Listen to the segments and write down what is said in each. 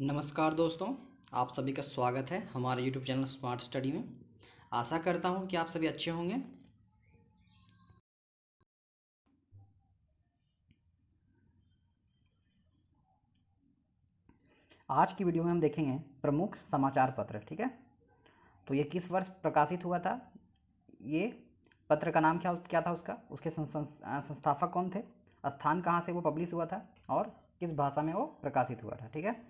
नमस्कार दोस्तों, आप सभी का स्वागत है हमारे YouTube चैनल स्मार्ट स्टडी में। आशा करता हूँ कि आप सभी अच्छे होंगे। आज की वीडियो में हम देखेंगे प्रमुख समाचार पत्र। ठीक है, तो ये किस वर्ष प्रकाशित हुआ था, ये पत्र का नाम क्या क्या था उसका, उसके संस्थापक कौन थे, स्थान कहाँ से वो पब्लिश हुआ था और किस भाषा में वो प्रकाशित हुआ था। ठीक है,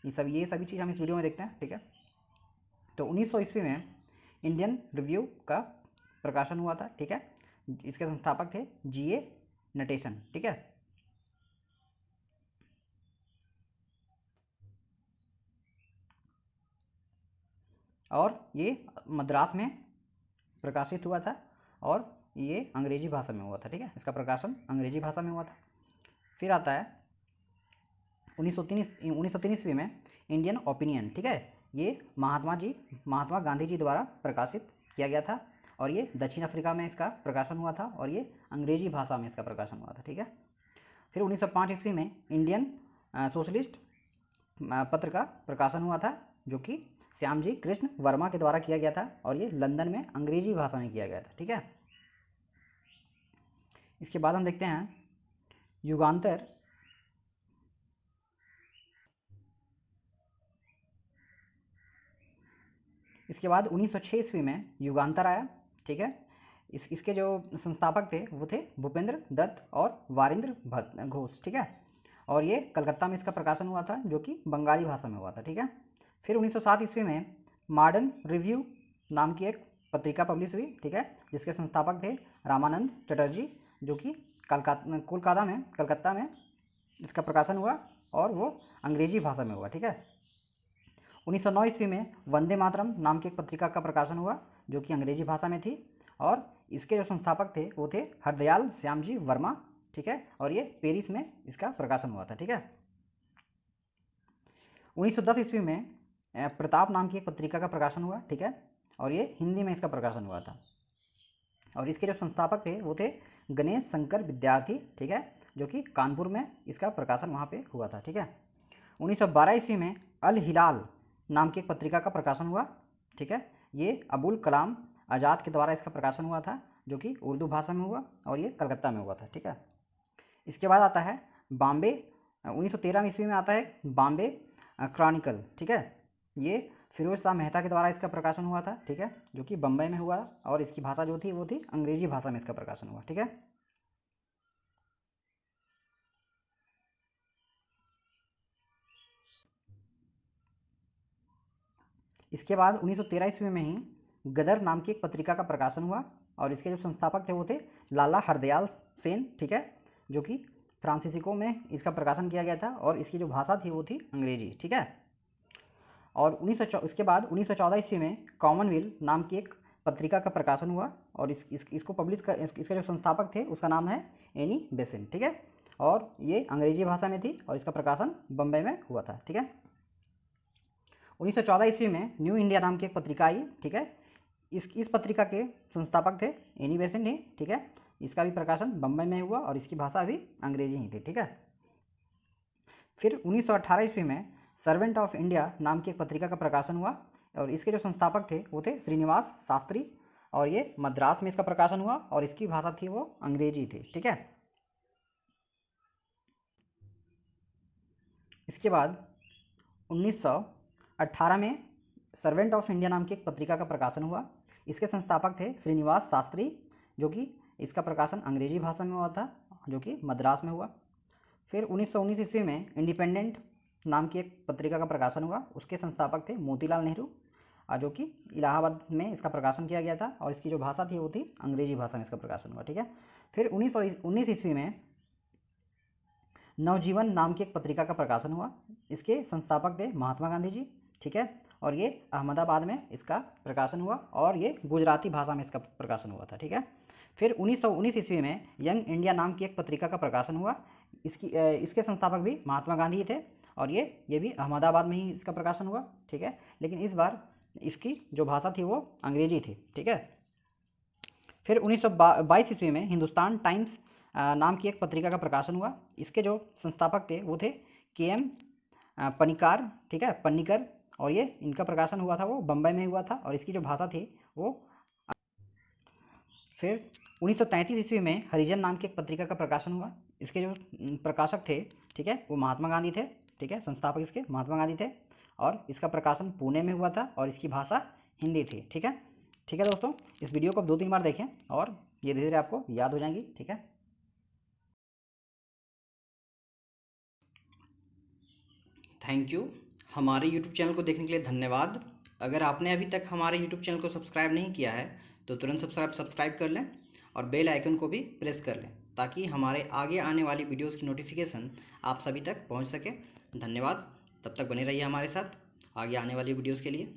ये सभी चीज़ हम इस वीडियो में देखते हैं। ठीक है, तो 1900 ईस्वी में इंडियन रिव्यू का प्रकाशन हुआ था। ठीक है, इसके संस्थापक थे G.A. नटेशन। ठीक है, और ये मद्रास में प्रकाशित हुआ था और ये अंग्रेजी भाषा में हुआ था। ठीक है, इसका प्रकाशन अंग्रेजी भाषा में हुआ था। फिर आता है 1903 ईस्वी में इंडियन ओपिनियन। ठीक है, ये महात्मा गांधी जी द्वारा प्रकाशित किया गया था और ये दक्षिण अफ्रीका में इसका प्रकाशन हुआ था और ये अंग्रेजी भाषा में इसका प्रकाशन हुआ था। ठीक है, फिर 1905 ईस्वी में इंडियन सोशलिस्ट पत्र का प्रकाशन हुआ था, जो कि श्यामजी कृष्ण वर्मा के द्वारा किया गया था और ये लंदन में अंग्रेजी भाषा में किया गया था। ठीक है, इसके बाद हम देखते हैं युगांतर। इसके बाद 1906 ईस्वी में युगांतर आया। ठीक है, इसके जो संस्थापक थे वो थे भूपेंद्र दत्त और वारिंद्र घोष। ठीक है, और ये कलकत्ता में इसका प्रकाशन हुआ था, जो कि बंगाली भाषा में हुआ था। ठीक है, फिर 1907 ईस्वी में मॉडर्न रिव्यू नाम की एक पत्रिका पब्लिश हुई। ठीक है, जिसके संस्थापक थे रामानंद चटर्जी, जो कि कलकत्ता में इसका प्रकाशन हुआ और वो अंग्रेजी भाषा में हुआ। ठीक है, 1909 ईस्वी में वंदे मातरम नाम की एक पत्रिका का प्रकाशन हुआ, जो कि अंग्रेजी भाषा में थी और इसके जो संस्थापक थे वो थे हरदयाल श्यामजी वर्मा। ठीक है, और ये पेरिस में इसका प्रकाशन हुआ था। ठीक है, 1910 ईस्वी में प्रताप नाम की एक पत्रिका का प्रकाशन हुआ। ठीक है, और ये हिंदी में इसका प्रकाशन हुआ था और इसके जो संस्थापक थे वो थे गणेश शंकर विद्यार्थी। ठीक है, जो कि कानपुर में इसका प्रकाशन वहाँ पे हुआ था। ठीक है, 1912 ईस्वी में अल हिलाल नाम की एक पत्रिका का प्रकाशन हुआ। ठीक है, ये अबुल कलाम आज़ाद के द्वारा इसका प्रकाशन हुआ था, जो कि उर्दू भाषा में हुआ और ये कलकत्ता में हुआ था। ठीक है, इसके बाद आता है बॉम्बे। 1913 ईस्वी में आता है बॉम्बे क्रॉनिकल। ठीक है, ये फिरोज शाह मेहता के द्वारा इसका प्रकाशन हुआ था। ठीक है, जो कि बम्बई में हुआ और इसकी भाषा जो थी वो थी अंग्रेजी भाषा में इसका प्रकाशन हुआ। ठीक है, इसके बाद 1913 ईस्वी में ही गदर नाम की एक पत्रिका का प्रकाशन हुआ और इसके जो संस्थापक थे वो थे लाला हरदयाल सेन। ठीक है, जो कि फ्रांसीसिको में इसका प्रकाशन किया गया था और इसकी जो भाषा थी वो थी अंग्रेजी। ठीक है, और इसके बाद 1914 ईस्वी में कॉमनवेल्थ नाम की एक पत्रिका का प्रकाशन हुआ और इसको पब्लिश कर इसके जो संस्थापक थे उसका नाम है एनी बेसेंट। ठीक है, और ये अंग्रेजी भाषा में थी और इसका प्रकाशन बम्बई में हुआ था। ठीक है, 1914 ईस्वी में न्यू इंडिया नाम की एक पत्रिका आई। ठीक है, इस पत्रिका के संस्थापक थे एनी बेसेंट ही। ठीक है, इसका भी प्रकाशन बम्बई में हुआ और इसकी भाषा भी अंग्रेजी ही थी। ठीक है, फिर 1918 ईस्वी में सर्वेंट ऑफ इंडिया नाम की एक पत्रिका का प्रकाशन हुआ और इसके जो संस्थापक थे वो थे श्रीनिवास शास्त्री और ये मद्रास में इसका प्रकाशन हुआ और इसकी भाषा थी वो अंग्रेजी थी। ठीक है, इसके बाद 1918 में सर्वेंट ऑफ इंडिया नाम की एक पत्रिका का प्रकाशन हुआ। इसके संस्थापक थे श्रीनिवास शास्त्री, जो कि इसका प्रकाशन अंग्रेजी भाषा में हुआ था, जो कि मद्रास में हुआ। फिर 1919 ईस्वी में इंडिपेंडेंट नाम की एक पत्रिका का प्रकाशन हुआ। उसके संस्थापक थे मोतीलाल नेहरू, जो कि इलाहाबाद में इसका प्रकाशन किया गया था और इसकी जो भाषा थी वो थी अंग्रेजी भाषा में इसका प्रकाशन हुआ। ठीक है, फिर 1919 ईस्वी में नवजीवन नाम की एक पत्रिका का प्रकाशन हुआ। इसके संस्थापक थे महात्मा गांधी जी। ठीक है, और ये अहमदाबाद में इसका प्रकाशन हुआ और ये गुजराती भाषा में इसका प्रकाशन हुआ था। ठीक है, फिर 1919 ईस्वी में यंग इंडिया नाम की एक पत्रिका का प्रकाशन हुआ। इसके संस्थापक भी महात्मा गांधी थे और ये भी अहमदाबाद में ही इसका प्रकाशन हुआ। ठीक है, लेकिन इस बार इसकी जो भाषा थी वो अंग्रेजी थी। ठीक है, फिर 1922 ईस्वी में हिंदुस्तान टाइम्स नाम की एक पत्रिका का प्रकाशन हुआ। इसके जो संस्थापक थे वो थे के एम पनिकार, ठीक है, पन्नीकर। और ये इनका प्रकाशन हुआ था वो बम्बई में हुआ था, और इसकी जो भाषा थी वो। फिर 1933 ईस्वी में हरिजन नाम की एक पत्रिका का प्रकाशन हुआ। इसके जो प्रकाशक थे, ठीक है, वो महात्मा गांधी थे, ठीक है, संस्थापक इसके महात्मा गांधी थे। और इसका प्रकाशन पुणे में हुआ था, और इसकी भाषा हिंदी थी, ठीक है। ठीक है दोस्तों, इस वीडियो को आप 2-3 बार देखें और ये धीरे धीरे आपको याद हो जाएंगी, ठीक है। Thank you. हमारे यूट्यूब चैनल को देखने के लिए धन्यवाद। अगर आपने अभी तक हमारे यूट्यूब चैनल को सब्सक्राइब नहीं किया है तो तुरंत सब्सक्राइब कर लें और बेल आइकन को भी प्रेस कर लें, ताकि हमारे आगे आने वाली वीडियोज़ की नोटिफिकेशन आप सभी तक पहुंच सके। धन्यवाद। तब तक बने रहिए हमारे साथ आगे आने वाली वीडियोज़ के लिए।